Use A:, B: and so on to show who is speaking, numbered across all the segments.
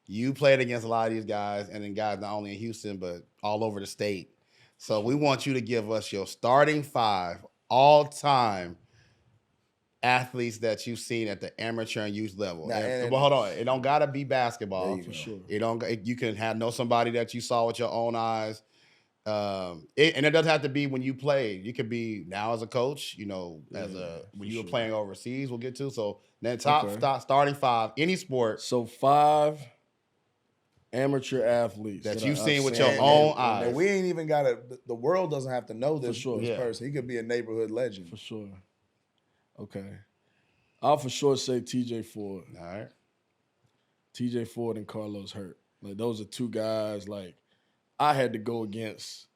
A: You played against a lot of these guys, and then guys not only in Houston but all over the state. So we want you to give us your starting 5 all-time athletes that you've seen at the amateur and youth level.
B: Now,
A: Well, hold on, it don't gotta be
B: there
A: basketball.
B: you
C: For
B: go.
C: sure.
A: It don't. You can know somebody that you saw with your own eyes. And it doesn't have to be when you played. You could be now as a coach. You know, when you were playing overseas. We'll get to. So then starting 5, any sport
C: So 5 amateur athletes
A: that you've
C: I've
A: seen with your own eyes.
B: And we ain't even got to. The world doesn't have to know this,
C: sure.
B: this
A: Yeah.
B: person. He could be a neighborhood legend.
C: For sure. Okay. I'll for sure say TJ Ford.
A: All right.
C: TJ Ford and Carlos Hurt. Like those are 2 guys like I had to go against.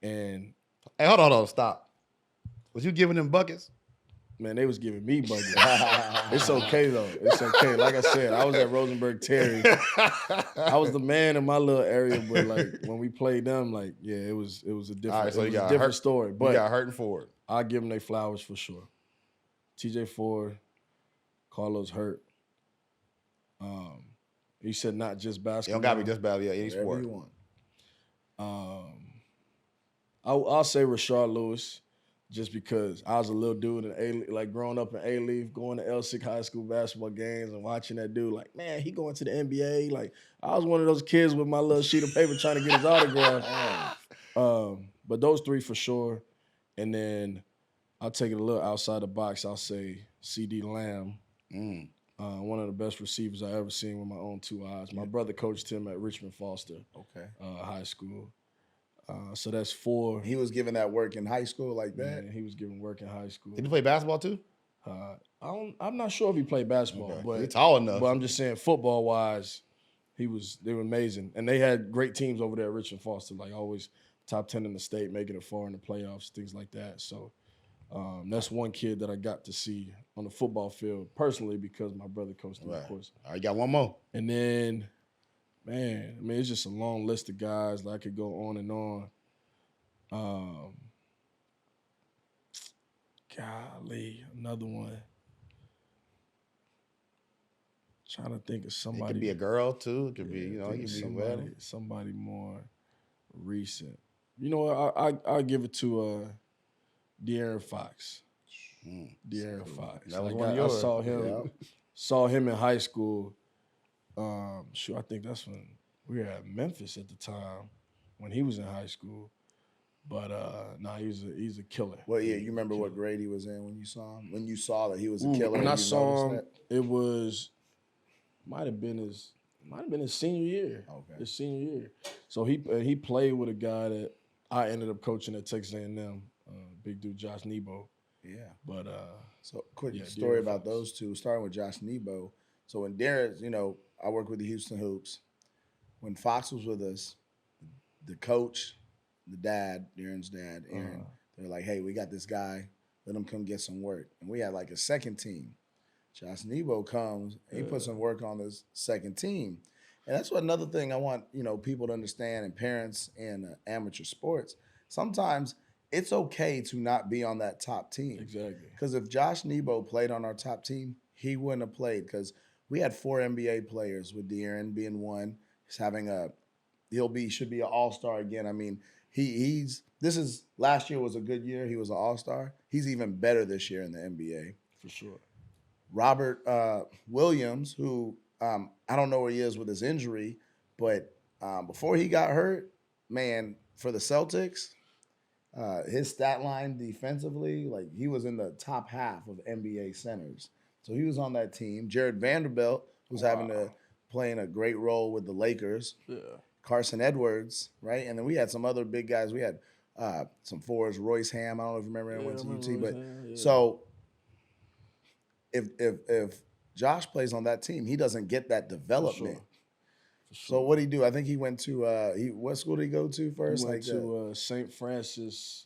C: And
A: Hey, hold on, stop. Was you giving them buckets?
C: man, they was giving me buckets. It's okay though. It's okay. Like I said, I was at Rosenberg Terry. I was the man in my little area, but like when we played them, like it was a different,
A: All right, so
C: it
A: you
C: was a
A: got
C: different
A: Hurt.
C: story.
A: You
C: But
A: got Hurt and Ford.
C: I'll give them their flowers for sure. TJ Ford, Carlos Hurt. You said not just
A: It
C: basketball.
A: don't gotta be just about any
B: Whatever
A: sport.
B: you want.
C: I'll say Rashard Lewis, just because I was a little dude in like growing up in A-Leaf, going to Elsick High School basketball games and watching that dude. Like, man, he going to the NBA. Like, I was one of those kids with my little sheet of paper trying to get his autograph. But those 3 for sure. And then I'll take it a little outside the box. I'll say C.D. Lamb. One of the best receivers I ever seen with my own 2 eyes. My brother coached him at Richmond Foster High School. So that's 4.
B: He was giving that work in high school like that.
C: Man, he was giving work in high school.
A: Did you play basketball too?
C: I'm not sure if he played basketball,
A: Okay.
C: but
A: He's tall enough.
C: But I'm just saying, football wise, they were amazing, and they had great teams over there at Richmond Foster. Like always, top 10 in the state, making it far in the playoffs, things like that. So that's one kid that I got to see on the football field personally because my brother coached him, of course.
A: All right, you got one more.
C: And then, man, I mean, it's just a long list of guys that I could go on and on. Golly, another one. Trying to think of somebody.
A: It could be a girl too. It could be, it could be
C: somebody more recent. You know what? I'll give it to De'Aaron Fox. De'Aaron Fox.
A: That was
C: Like,
A: one of
C: I
A: yours.
C: saw him in high school. I think that's when we were at Memphis at the time when he was in high school. But he's a killer.
B: Well, yeah, you remember what grade he was in when you saw him? When you saw that he was a killer?
C: When
B: and
C: I
B: you
C: saw him,
B: noticed
C: it was might have been his senior year.
B: Okay.
C: His senior year. So he played with a guy that I ended up coaching at Texas A&M, big dude Josh Nebo.
B: that? Yeah.
C: But
B: So quick
C: yeah,
B: story
C: De'Aaron
B: about
C: Fox.
B: those 2, starting with Josh Nebo. So when Darren's, I work with the Houston Hoops. When Fox was with us, the coach, the dad, Darren's dad, Aaron, they're like, hey, we got this guy. Let him come get some work. And we had like a second team. Josh Nebo comes, and he puts some work on this second team. And that's what another thing I want, people to understand, and parents in amateur sports. Sometimes it's okay to not be on that top team.
C: exactly.
B: Because if Josh Nebo played on our top team, he wouldn't have played. Because we had 4 NBA players, with De'Aaron being one. He's having should be an all-star again. I mean, last year was a good year. He was an all-star. He's even better this year in the NBA.
C: For sure.
B: Robert Williams, who I don't know where he is with his injury, but before he got hurt, man, for the Celtics, his stat line defensively, like he was in the top half of NBA centers. So he was on that team. Jared Vanderbilt, who's playing a great role with the Lakers.
C: Yeah.
B: Carson Edwards, right? And then we had some other big guys. We had some forwards, Royce Ham. I don't know if you remember him, went to UT, but so if Josh plays on that team, he doesn't get that development.
C: For sure.
B: So what did he do? I think he went to what school did he go to first?
C: He went to St. Francis,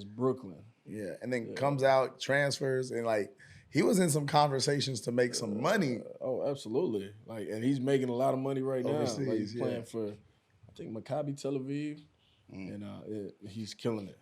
C: Brooklyn.
B: Yeah, and then comes out, transfers, and like he was in some conversations to make some money.
C: Oh, absolutely. Like, and he's making a lot of money right
B: Overseas,
C: now. Like, he's playing for, I think, Maccabi Tel Aviv, and he's killing it.